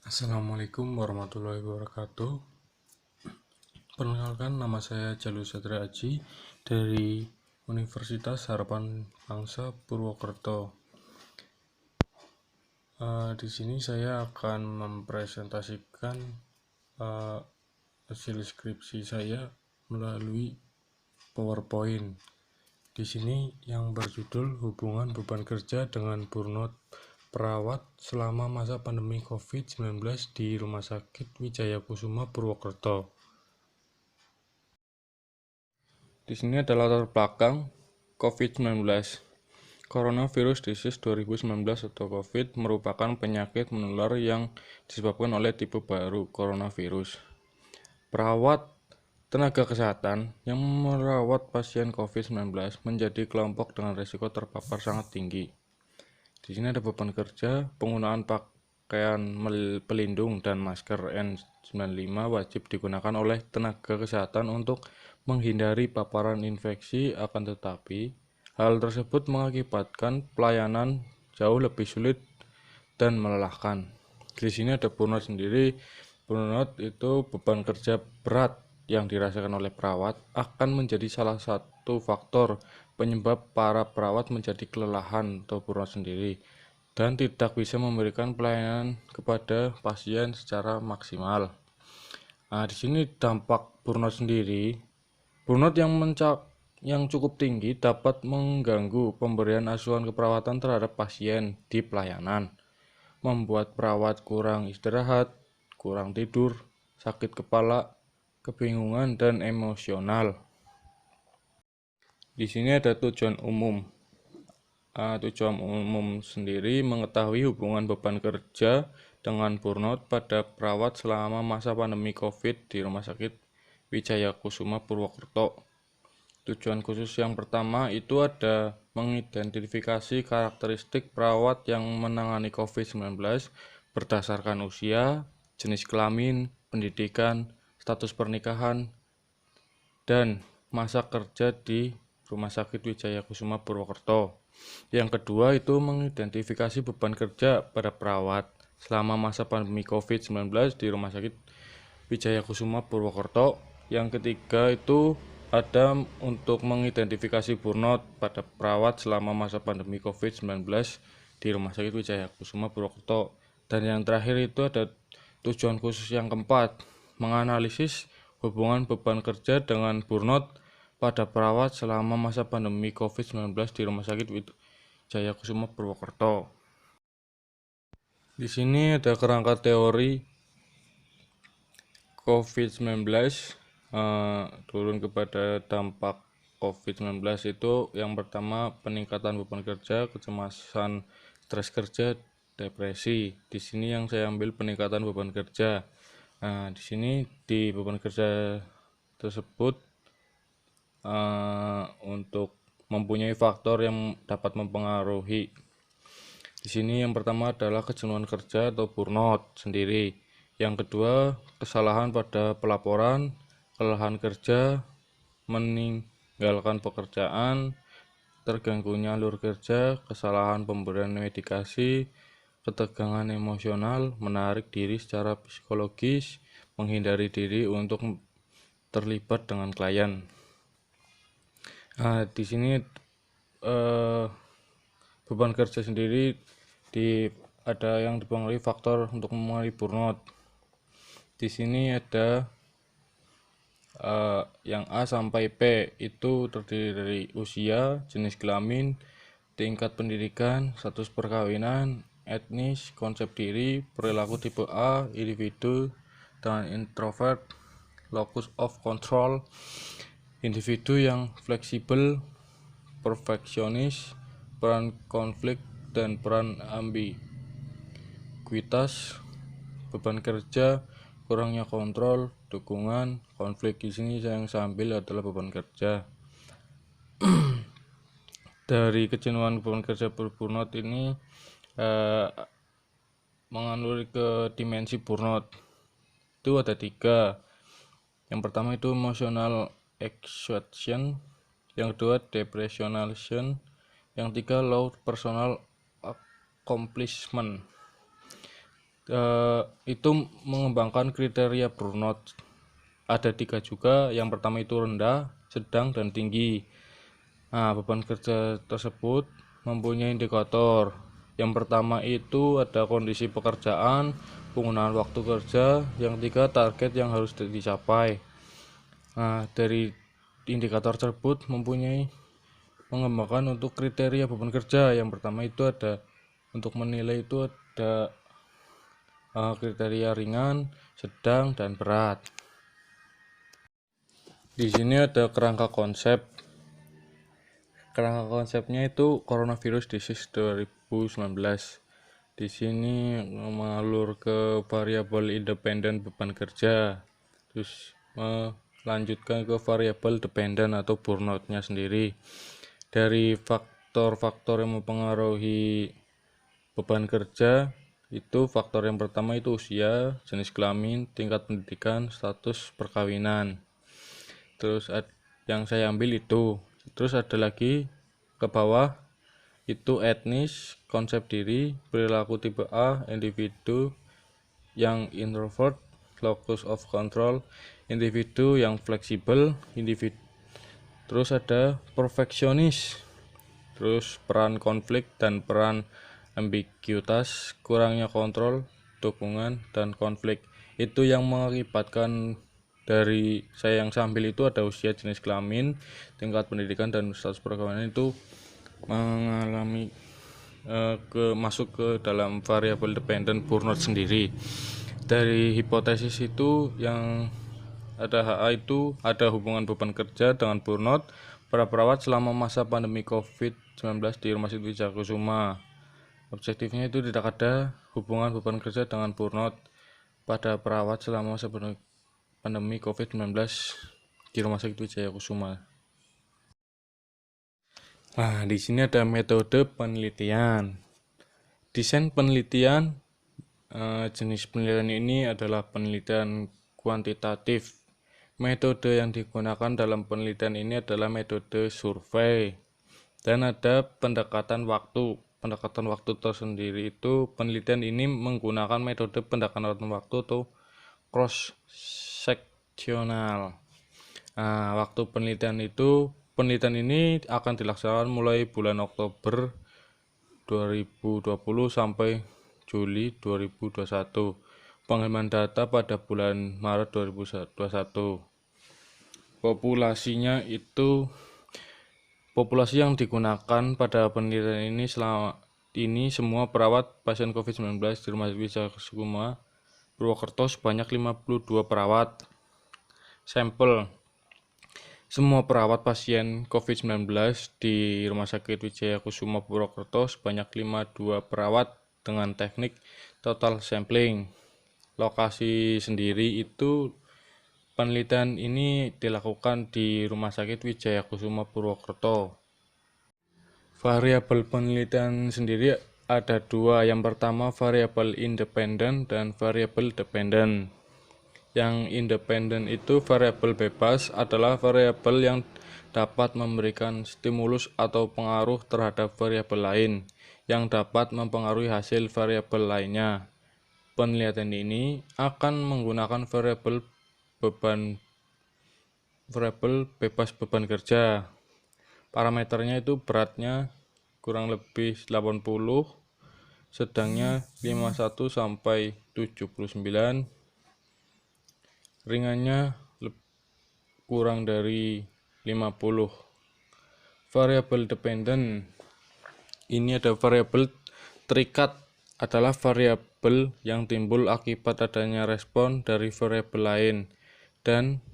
Assalamualaikum warahmatullahi wabarakatuh. Perkenalkan, nama saya Jalur Satria Aji dari Universitas Harapan Bangsa Purwokerto. Di sini saya akan mempresentasikan hasil skripsi saya melalui PowerPoint. Di sini yang berjudul Hubungan Beban Kerja dengan Burnout Perawat selama masa pandemi COVID-19 di Rumah Sakit Wijaya Kusuma Purwokerto. Di sini ada latar belakang COVID-19. Coronavirus Disease 2019 atau COVID merupakan penyakit menular yang disebabkan oleh tipe baru coronavirus. Perawat tenaga kesehatan yang merawat pasien COVID-19 menjadi kelompok dengan risiko terpapar sangat tinggi. Di sini ada beban kerja, penggunaan pakaian pelindung dan masker N95 wajib digunakan oleh tenaga kesehatan untuk menghindari paparan infeksi, akan tetapi hal tersebut mengakibatkan pelayanan jauh lebih sulit dan melelahkan. Di sini ada burnout sendiri. Burnout itu beban kerja berat yang dirasakan oleh perawat akan menjadi salah satu faktor penyebab para perawat menjadi kelelahan atau burnout sendiri dan tidak bisa memberikan pelayanan kepada pasien secara maksimal. Di sini dampak burnout sendiri. Burnout yang cukup tinggi dapat mengganggu pemberian asuhan keperawatan terhadap pasien di pelayanan, membuat perawat kurang istirahat, kurang tidur, sakit kepala, kebingungan, dan emosional. Di sini ada tujuan umum. Tujuan umum sendiri mengetahui hubungan beban kerja dengan burnout pada perawat selama masa pandemi COVID di Rumah Sakit Wijaya Kusuma Purwokerto. Tujuan khusus yang pertama itu ada mengidentifikasi karakteristik perawat yang menangani COVID-19 berdasarkan usia, jenis kelamin, pendidikan, status pernikahan, dan masa kerja di Rumah Sakit Wijaya Kusuma Purwokerto. Yang kedua itu mengidentifikasi beban kerja pada perawat selama masa pandemi COVID-19 di Rumah Sakit Wijaya Kusuma Purwokerto. Yang ketiga itu ada untuk mengidentifikasi burnout pada perawat selama masa pandemi COVID-19 di Rumah Sakit Wijaya Kusuma Purwokerto. Dan yang terakhir itu ada tujuan khusus yang keempat, menganalisis hubungan beban kerja dengan burnout pada perawat selama masa pandemi COVID-19 di Rumah Sakit Wijaya Kusuma Purwokerto. Di sini ada kerangka teori COVID-19 turun kepada dampak COVID-19 itu yang pertama peningkatan beban kerja, kecemasan, stres kerja, depresi. Di sini yang saya ambil peningkatan beban kerja. Di sini di beban kerja tersebut untuk mempunyai faktor yang dapat mempengaruhi. Di sini yang pertama adalah kejenuhan kerja atau burnout sendiri. Yang kedua, kesalahan pada pelaporan, kelelahan kerja, meninggalkan pekerjaan, terganggunya alur kerja, kesalahan pemberian medikasi, ketegangan emosional, menarik diri secara psikologis, menghindari diri untuk terlibat dengan klien. Di sini beban kerja sendiri ada yang dipengaruhi faktor untuk mempengaruhi burnout. Di sini ada yang A sampai P itu terdiri dari usia, jenis kelamin, tingkat pendidikan, status perkawinan, etnis, konsep diri, perilaku tipe A, individu dan introvert, locus of control, individu yang fleksibel, perfeksionis, peran konflik dan peran ambiguitas, beban kerja, kurangnya kontrol, dukungan, konflik. Di sini yang saya ambil adalah beban kerja. Dari kejenuhan beban kerja burnout ini mengalur ke dimensi burnout. Itu ada 3. Yang pertama itu emotional exhaustion, yang kedua depressionalization, yang 3 low personal accomplishment. itu mengembangkan kriteria burnout. Ada 3 juga. Yang pertama itu rendah, sedang, dan tinggi. Nah, beban kerja tersebut mempunyai indikator. Yang pertama itu ada kondisi pekerjaan, penggunaan waktu kerja, yang tiga target yang harus dicapai. Nah, dari indikator tersebut mengembangkan untuk kriteria beban kerja. Yang pertama itu ada untuk menilai itu ada kriteria ringan, sedang, dan berat. Di sini ada kerangka konsep. Kerangka konsepnya itu Coronavirus Disease 2019. Di sini mengalur ke variabel independen beban kerja, terus melanjutkan ke variabel dependen atau burnoutnya sendiri. Dari faktor-faktor yang mempengaruhi beban kerja itu faktor yang pertama itu usia, jenis kelamin, tingkat pendidikan, status perkawinan. Terus yang saya ambil itu. Terus ada lagi ke bawah itu etnis, konsep diri, perilaku tipe A, individu yang introvert, locus of control, individu yang fleksibel, individu. Terus ada perfeksionis, terus peran konflik dan peran ambiguitas, kurangnya kontrol, dukungan, dan konflik. Itu yang mengakibatkan dari saya yang sambil itu ada usia, jenis kelamin, tingkat pendidikan, dan status perkawinan itu mengalami masuk ke dalam variabel dependent burnout sendiri. Dari hipotesis itu yang ada HA itu ada hubungan beban kerja dengan burnout para perawat selama masa pandemi COVID-19 di Rumah Sakit Wijaya. Objektifnya itu tidak ada hubungan beban kerja dengan burnout pada perawat selama masa pandemi COVID-19 di Rumah Sakit Wijaya. Nah, di sini ada metode penelitian. Desain penelitian, jenis penelitian ini adalah penelitian kuantitatif. Metode yang digunakan dalam penelitian ini adalah metode survei. Dan ada pendekatan waktu. Pendekatan waktu tersendiri itu penelitian ini menggunakan metode pendekatan waktu atau cross sectional. Nah, waktu penelitian ini akan dilaksanakan mulai bulan Oktober 2020 sampai Juli 2021. Pengiriman data pada bulan Maret 2021. Populasi yang digunakan pada penelitian ini selama ini semua perawat pasien COVID-19 di Rumah Sakit Wijaya Purwokerto sebanyak 52 perawat. Sampel semua perawat pasien COVID-19 di Rumah Sakit Wijaya Kusuma Purwokerto sebanyak 52 perawat dengan teknik total sampling. Lokasi sendiri itu penelitian ini dilakukan di Rumah Sakit Wijaya Kusuma Purwokerto. Variabel penelitian sendiri ada dua. Yang pertama variabel independen dan variabel dependen. Yang independen itu variabel bebas adalah variabel yang dapat memberikan stimulus atau pengaruh terhadap variabel lain yang dapat mempengaruhi hasil variabel lainnya. Penelitian ini akan menggunakan variabel bebas beban kerja. Parameternya itu beratnya kurang lebih 80, sedangnya 51 sampai 79. Ringannya kurang dari 50. Variabel dependen ini ada variabel terikat adalah variabel yang timbul akibat adanya respon dari variabel lain dan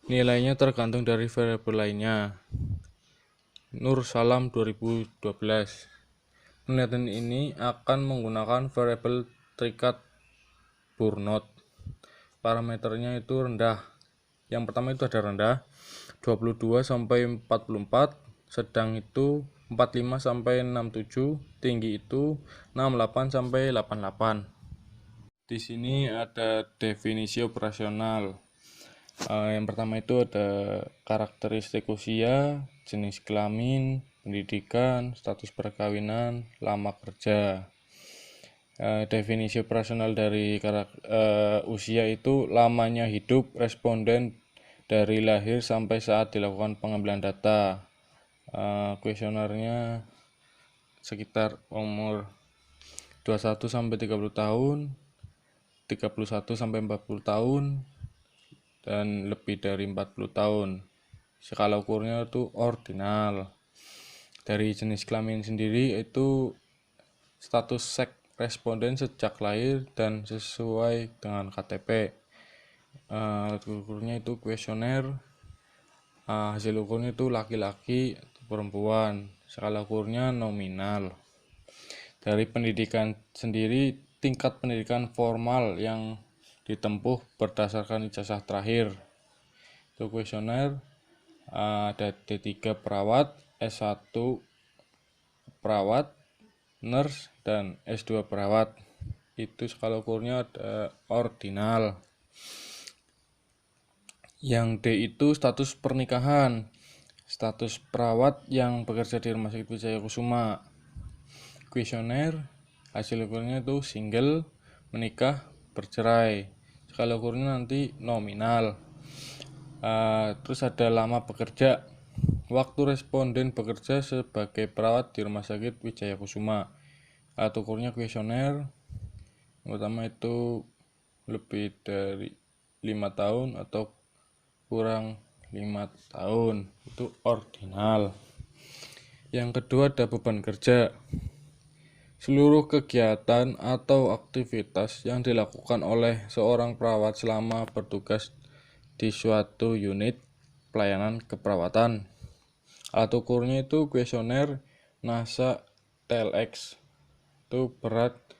nilainya tergantung dari variabel lainnya. Nur Salam 2012. Penelitian ini akan menggunakan variabel terikat burnout. Parameternya itu rendah. Yang pertama itu ada rendah 22 sampai 44, sedang itu 45 sampai 67, tinggi itu 68 sampai 88. Di sini ada definisi operasional. Yang pertama itu ada karakteristik usia, jenis kelamin, pendidikan, status perkawinan, lama kerja. Definisi operasional dari usia itu lamanya hidup responden dari lahir sampai saat dilakukan pengambilan data. Kuesionernya sekitar umur 21 sampai 30 tahun, 31 sampai 40 tahun, dan lebih dari 40 tahun. Skala ukurnya itu ordinal. Dari jenis kelamin sendiri itu status seks responden sejak lahir dan sesuai dengan KTP. Ukurnya itu kuesioner. Hasil ukurnya itu laki-laki atau perempuan. Skala ukurnya nominal. Dari pendidikan sendiri, tingkat pendidikan formal yang ditempuh berdasarkan ijazah terakhir. Itu kuesioner ada D3 perawat, S1 perawat, nurse, dan S2 perawat. Itu skala ukurnya ada ordinal. Yang D itu status pernikahan, status perawat yang bekerja di Rumah Sakit Wijaya Kusuma. Kuesioner, hasil ukurnya itu single, menikah, bercerai. Skala ukurnya nanti nominal. Terus ada lama bekerja, waktu responden bekerja sebagai perawat di Rumah Sakit Wijaya Kusuma. Alat ukurnya kuesioner, yang pertama itu lebih dari 5 tahun atau kurang 5 tahun, itu ordinal. Yang kedua ada beban kerja. Seluruh kegiatan atau aktivitas yang dilakukan oleh seorang perawat selama bertugas di suatu unit pelayanan keperawatan. Alat ukurnya itu kuesioner NASA TLX. Itu berat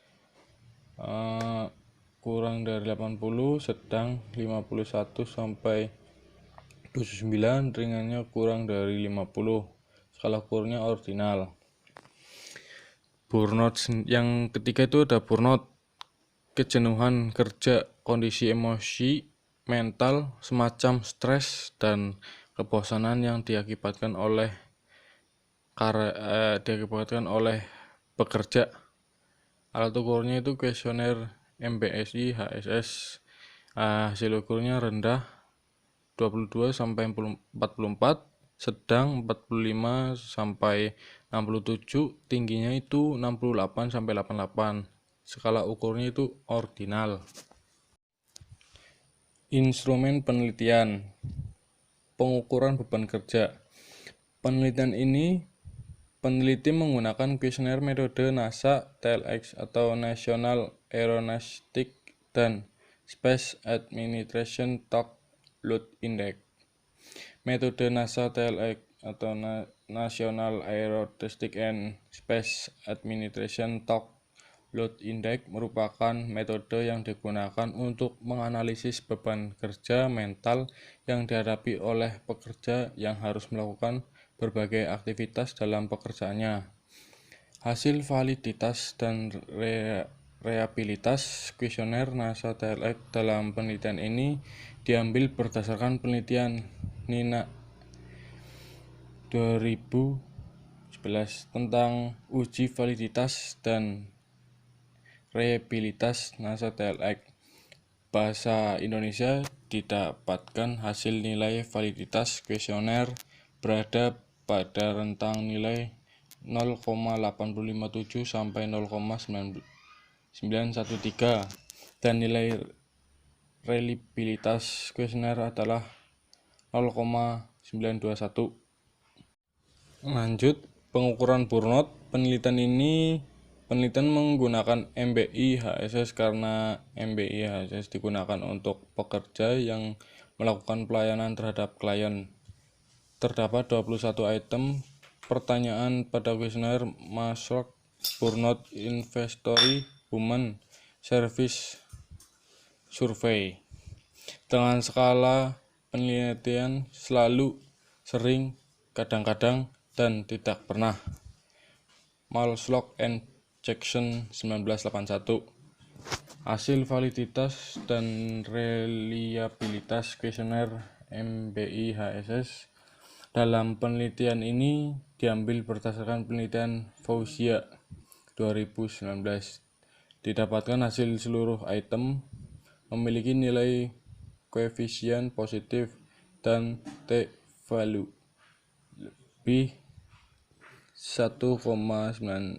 kurang dari 80, sedang 51 sampai 29, ringannya kurang dari 50. Skala ukurnya ordinal. Burnout yang ketiga itu ada burnout, kejenuhan kerja, kondisi emosi, mental, semacam stres dan kebosanan yang diakibatkan oleh bekerja. Alat ukurnya itu kuesioner MBSI HSS. Hasil ukurnya rendah 22 sampai 44, sedang 45 sampai 67, tingginya itu 68 sampai 88. Skala ukurnya itu ordinal. Instrumen penelitian pengukuran beban kerja. Penelitian ini peneliti menggunakan kuesioner metode NASA TLX atau National Aeronautic dan Space Administration Talk Load Index. Metode NASA TLX atau National Aeronautic and Space Administration Talk Load Index merupakan metode yang digunakan untuk menganalisis beban kerja mental yang dihadapi oleh pekerja yang harus melakukan berbagai aktivitas dalam pekerjaannya. Hasil validitas dan reabilitas kuesioner NASA TLX dalam penelitian ini diambil berdasarkan penelitian Nina 2011 tentang uji validitas dan reabilitas NASA TLX. Bahasa Indonesia didapatkan hasil nilai validitas kuesioner berada pada rentang nilai 0,857 sampai 0,913 dan nilai reliabilitas kuesioner adalah 0,921. Lanjut, pengukuran burnout. Penelitian menggunakan MBI HSS karena MBI HSS digunakan untuk pekerja yang melakukan pelayanan terhadap klien. Terdapat 21 item pertanyaan pada kuesioner Maslach Burnout Inventory Human Service Survey dengan skala penelitian selalu, sering, kadang-kadang, dan tidak pernah. Maslach and Jackson 1981. Hasil validitas dan reliabilitas kuesioner MBI HSS dalam penelitian ini diambil berdasarkan penelitian Fauzia 2019. Didapatkan hasil seluruh item memiliki nilai koefisien positif dan t-value lebih 1,96.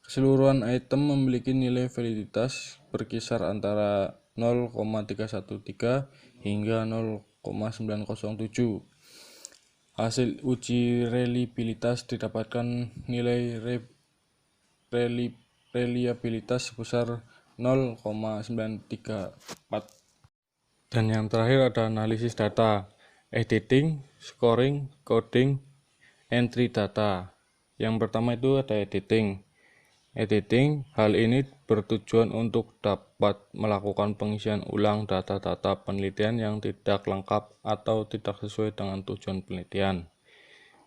Keseluruhan item memiliki nilai validitas berkisar antara 0,313 hingga 0,907. Hasil uji reliabilitas didapatkan nilai reliabilitas sebesar 0,934. Dan yang terakhir ada analisis data, editing, scoring, coding, entry data. Yang pertama itu ada editing. Hal ini bertujuan untuk dapat melakukan pengisian ulang data-data penelitian yang tidak lengkap atau tidak sesuai dengan tujuan penelitian.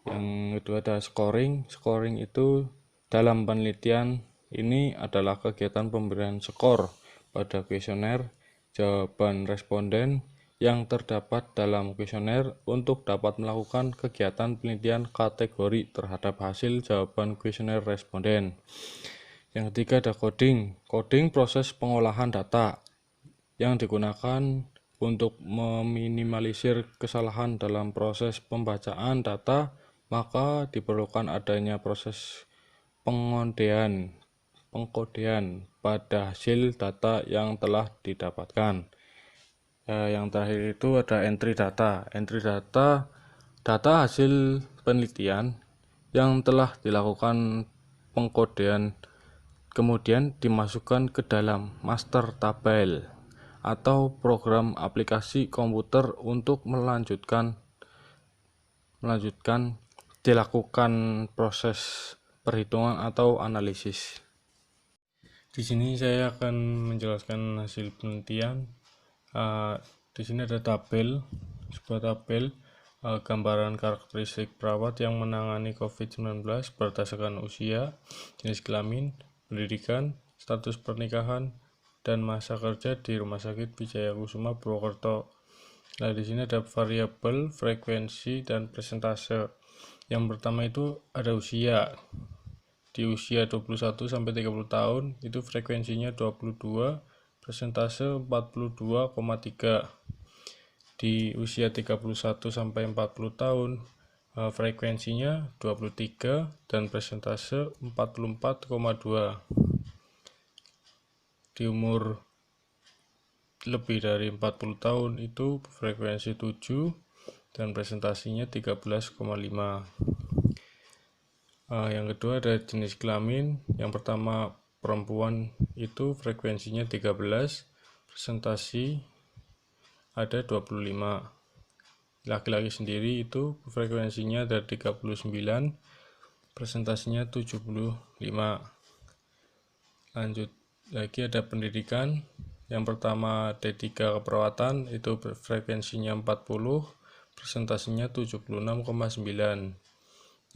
Yang kedua ada scoring. Scoring itu dalam penelitian ini adalah kegiatan pemberian skor pada kuesioner jawaban responden yang terdapat dalam kuesioner untuk dapat melakukan kegiatan penelitian kategori terhadap hasil jawaban kuesioner responden. Yang ketiga ada coding. Coding proses pengolahan data yang digunakan untuk meminimalisir kesalahan dalam proses pembacaan data, maka diperlukan adanya proses pengkodean pada hasil data yang telah didapatkan. Yang terakhir itu ada entry data. Entry data hasil penelitian yang telah dilakukan pengkodean kemudian dimasukkan ke dalam master tabel atau program aplikasi komputer untuk melanjutkan dilakukan proses perhitungan atau analisis. Di sini saya akan menjelaskan hasil penelitian. Di sini ada sebuah tabel gambaran karakteristik perawat yang menangani COVID-19 berdasarkan usia, jenis kelamin, pendidikan, status pernikahan, dan masa kerja di Rumah Sakit Wijaya Kusuma Purwokerto. Nah, di sini ada variabel, frekuensi, dan persentase. Yang pertama itu ada usia. Di usia 21 sampai 30 tahun itu frekuensinya 22, persentase 42,3. Di usia 31 sampai 40 tahun frekuensinya 23 dan persentase 44,2. Di umur lebih dari 40 tahun itu frekuensi 7 dan presentasinya 13,5. Yang kedua ada jenis kelamin. Yang pertama perempuan itu frekuensinya 13, presentasi ada 25. Laki-laki sendiri itu frekuensinya ada 39, presentasinya 75. Lanjut lagi ada pendidikan. Yang pertama D3 keperawatan itu frekuensinya 40, presentasinya 76,9.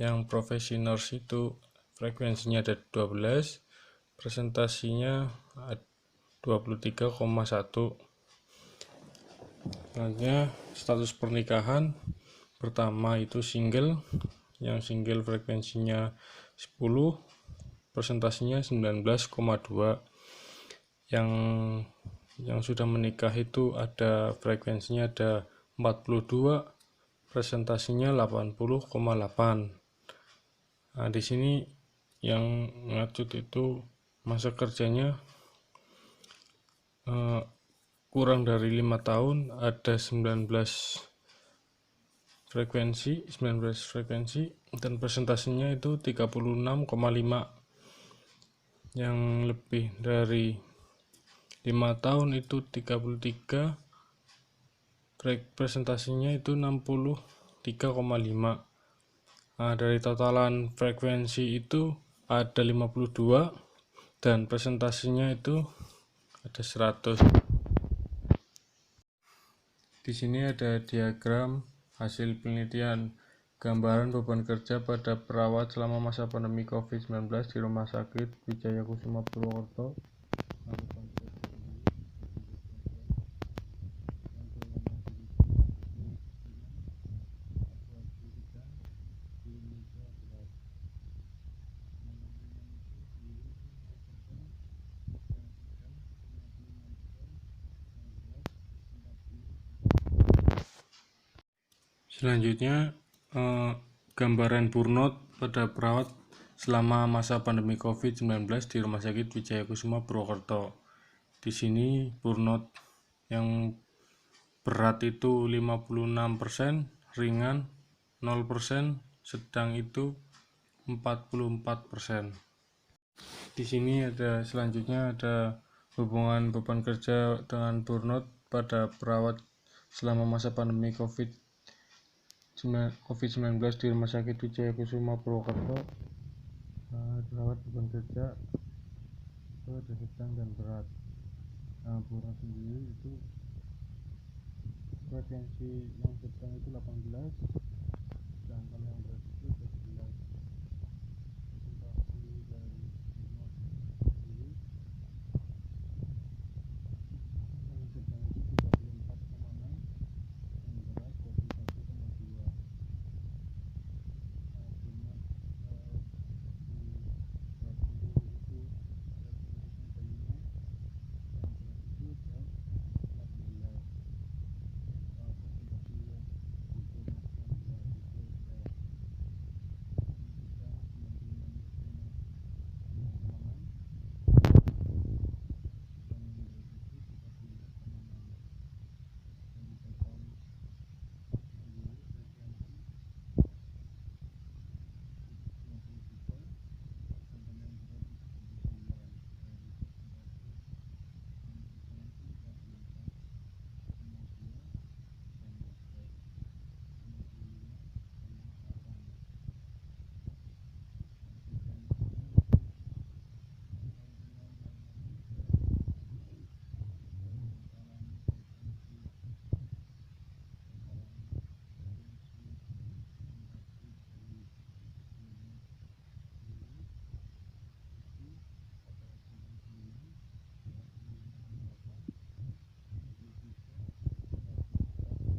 Yang profesi nurse itu frekuensinya ada 12, presentasinya 23,1. Selanjutnya status pernikahan. Pertama itu single. Yang single frekuensinya 10, presentasinya 19,2. Yang sudah menikah itu ada frekuensinya ada 42, presentasinya 80,8. Nah, di sini yang ngacut itu masa kerjanya kurang dari 5 tahun, ada 19 frekuensi dan presentasinya itu 36,5. Yang lebih dari 5 tahun itu 33, presentasinya itu 63,5. Nah, dari totalan frekuensi itu ada 52 dan presentasinya itu ada 100. Di sini ada diagram hasil penelitian gambaran beban kerja pada perawat selama masa pandemi COVID-19 di Rumah Sakit Wijaya Kusuma Purwokerto. Selanjutnya, gambaran burnout pada perawat selama masa pandemi COVID-19 di Rumah Sakit Wijaya Kusuma Purwokerto. Di sini burnout yang berat itu 56%, ringan 0%, sedang itu 44%. Di sini selanjutnya ada hubungan beban kerja dengan burnout pada perawat selama masa pandemi COVID-19 di Rumah Sakit Wijaya Kusuma Purwokerto. Perawat beban kerja itu ada sedang dan berat. Burnout sendiri itu frekuensi yang sedang itu 18, sedangkan yang berat itu 11. Presentasi dari burnout sendiri yang sedang itu 34,6, yang berat 21,2. Burnout berat sendiri itu frekuensinya ada 5, yang berat itu ada 18. Presentasi yang di burnout yang berat itu ada sedang 96,6, dan yang berat itu 34,6. Dari total sendiri frekuensi 23, sedangkan yang berat itu 29. Dari presentasi yang sedang itu 44,2, dan yang berat 55,8. Sisanya itu ringan dan mengalami frekuensi dari burnout sendiri itu pada 79, 45,8, 23, 44,6, 57, 52, frekuensi totalnya 100.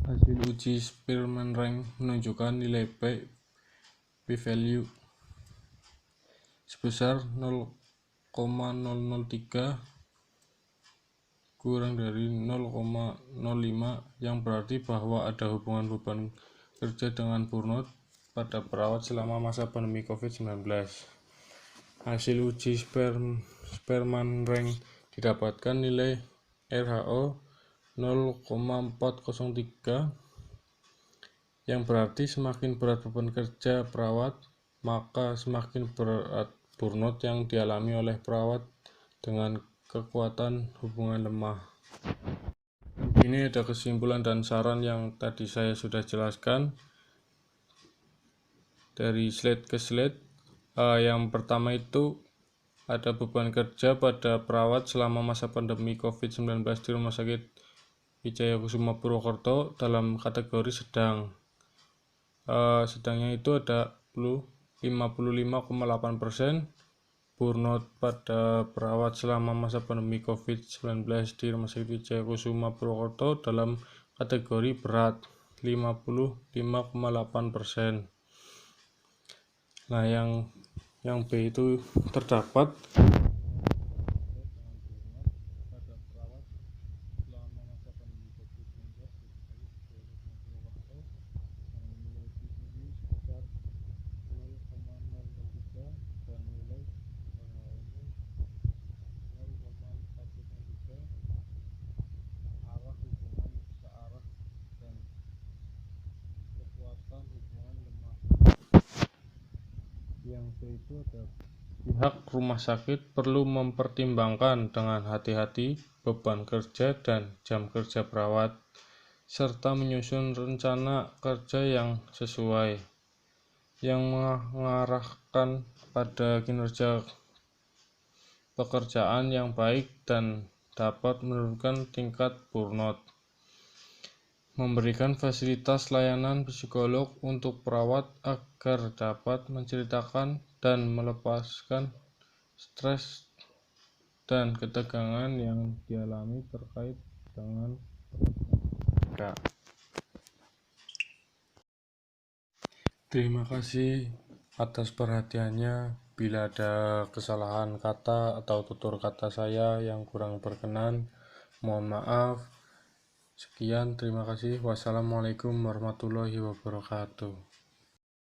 Hasil uji Spearman Rank menunjukkan nilai p-value sebesar 0,003 kurang dari 0,05, yang berarti bahwa ada hubungan beban kerja dengan burnout pada perawat selama masa pandemi COVID-19. Hasil uji Spearman Rank didapatkan nilai RHO 0,403, yang berarti semakin berat beban kerja perawat, maka semakin berat burnout yang dialami oleh perawat dengan kekuatan hubungan lemah. Ini ada kesimpulan dan saran yang tadi saya sudah jelaskan dari slide ke slide. Yang pertama itu ada beban kerja pada perawat selama masa pandemi COVID-19 di Rumah Sakit Wijaya Kusuma Purwokerto dalam kategori sedang. Sedangnya itu ada 55,8%. Burnout pada perawat selama masa pandemi COVID-19 di Rumah Sakit Wijaya Kusuma Purwokerto dalam kategori berat 55,8%. Nah, yang B itu terdapat pada perawat selama masa pandemi COVID-19 di Rumah Sakit Wijaya Kusuma Purwokerto dengan nilai p-value sebesar 0,003 dan nilai RHO-nya 0,403, arah hubungan searah dan kekuatan hubungan lemah. Yang C itu ada pihak rumah sakit perlu mempertimbangkan dengan hati-hati beban kerja dan jam kerja perawat, serta menyusun rencana kerja yang sesuai, yang mengarahkan pada kinerja pekerjaan yang baik dan dapat menurunkan tingkat burnout. Memberikan fasilitas layanan psikolog untuk perawat agar dapat menceritakan dan melepaskan stres dan ketegangan yang dialami terkait dengan mereka. Terima kasih atas perhatiannya. Bila ada kesalahan kata atau tutur kata saya yang kurang berkenan, mohon maaf. Sekian, terima kasih. Wassalamualaikum warahmatullahi wabarakatuh.